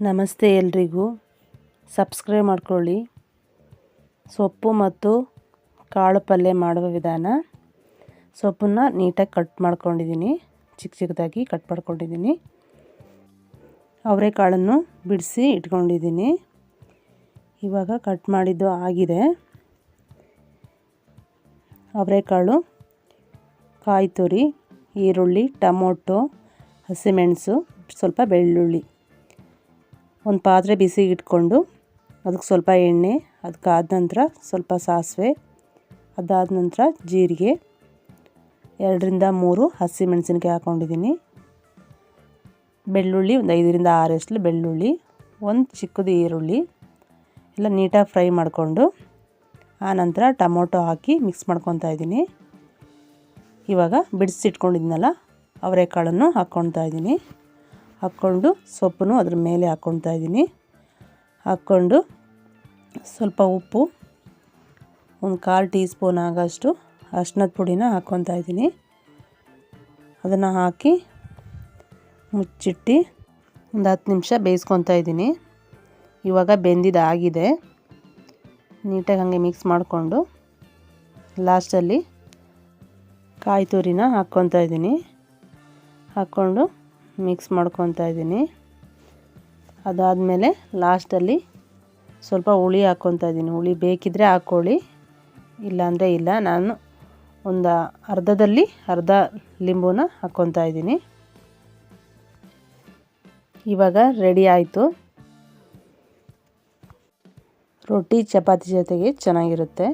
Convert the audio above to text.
ನಮಸ್ತೆ ಎಲ್ರಿಗೂ. ಸಬ್ಸ್ಕ್ರೈಬ್ ಮಾಡ್ಕೊಳ್ಳಿ. ಸೊಪ್ಪು ಮತ್ತು ಕಾಳು ಪಲ್ಯ ಮಾಡುವ ವಿಧಾನ. ಸೊಪ್ಪನ್ನು ನೀಟಾಗಿ ಕಟ್ ಮಾಡ್ಕೊಂಡಿದ್ದೀನಿ, ಚಿಕ್ಕ ಚಿಕ್ಕದಾಗಿ ಕಟ್ ಮಾಡ್ಕೊಂಡಿದ್ದೀನಿ. ಅವರೆಕಾಳನ್ನು ಬಿಡಿಸಿ ಇಟ್ಕೊಂಡಿದ್ದೀನಿ. ಇವಾಗ ಕಟ್ ಮಾಡಿದ್ದು ಆಗಿದೆ. ಅವರೆಕಾಳು, ಕಾಯಿ ತುರಿ, ಈರುಳ್ಳಿ, ಟೊಮೊಟೊ, ಹಸಿಮೆಣಸು, ಸ್ವಲ್ಪ ಬೆಳ್ಳುಳ್ಳಿ. ಒಂದು ಪಾತ್ರೆ ಬಿಸಿಗೆ ಇಟ್ಕೊಂಡು ಅದಕ್ಕೆ ಸ್ವಲ್ಪ ಎಣ್ಣೆ, ಅದಕ್ಕಾದ ನಂತರ ಸ್ವಲ್ಪ ಸಾಸಿವೆ, ಅದಾದ ನಂತರ ಜೀರಿಗೆ, 2ರಿಂದ 3 ಹಸಿಮೆಣಸಿನಕಾಯಿ ಹಾಕ್ಕೊಂಡಿದ್ದೀನಿ. ಬೆಳ್ಳುಳ್ಳಿ ಒಂದು 5ರಿಂದ 6 ಬೆಳ್ಳುಳ್ಳಿ, ಒಂದು ಚಿಕ್ಕದು ಈರುಳ್ಳಿ ಎಲ್ಲ ನೀಟಾಗಿ ಫ್ರೈ ಮಾಡಿಕೊಂಡು ಆನಂತರ ಟೊಮೊಟೊ ಹಾಕಿ ಮಿಕ್ಸ್ ಮಾಡ್ಕೊತಾ ಇದ್ದೀನಿ. ಇವಾಗ ಬಿಡಿಸಿಟ್ಕೊಂಡಿದ್ನಲ್ಲ ಅವರೆಕಾಳನ್ನು ಹಾಕ್ಕೊತಾ ಇದ್ದೀನಿ. ಹಾಕ್ಕೊಂಡು ಸೊಪ್ಪನ್ನು ಅದ್ರ ಮೇಲೆ ಹಾಕ್ಕೊತಾ ಇದ್ದೀನಿ. ಹಾಕ್ಕೊಂಡು ಸ್ವಲ್ಪ ಉಪ್ಪು, ಒಂದು 1/4 ಟೀ ಸ್ಪೂನ್ ಆಗೋಷ್ಟು ಅರಿಶಿನದ ಪುಡಿನ ಹಾಕ್ಕೊತಾ ಇದ್ದೀನಿ. ಅದನ್ನು ಹಾಕಿ ಮುಚ್ಚಿಟ್ಟು ಒಂದು 10 ನಿಮಿಷ ಬೇಯಿಸ್ಕೊತಾ ಇದ್ದೀನಿ. ಇವಾಗ ಬೆಂದಿದ್ದಾಗಿದೆ. ನೀಟಾಗಿ ಹಾಗೆ ಮಿಕ್ಸ್ ಮಾಡಿಕೊಂಡು ಲಾಸ್ಟಲ್ಲಿ ಕಾಯಿ ತುರಿನ ಹಾಕ್ಕೊತಾ ಇದ್ದೀನಿ. ಹಾಕ್ಕೊಂಡು ಮಿಕ್ಸ್ ಮಾಡ್ಕೊತಾ ಇದ್ದೀನಿ. ಅದಾದಮೇಲೆ ಲಾಸ್ಟಲ್ಲಿ ಸ್ವಲ್ಪ ಹುಳಿ ಹಾಕ್ಕೊತಾ ಇದ್ದೀನಿ. ಹುಳಿ ಬೇಕಿದ್ದರೆ ಹಾಕ್ಕೊಳ್ಳಿ, ಇಲ್ಲಾಂದರೆ ಇಲ್ಲ. ನಾನು ಒಂದು ಅರ್ಧದಲ್ಲಿ ಅರ್ಧ ಲಿಂಬುನ ಹಾಕ್ಕೊತಾ ಇದ್ದೀನಿ. ಇವಾಗ ರೆಡಿ ಆಯಿತು. ರೊಟ್ಟಿ ಚಪಾತಿ ಜೊತೆಗೆ ಚೆನ್ನಾಗಿರುತ್ತೆ.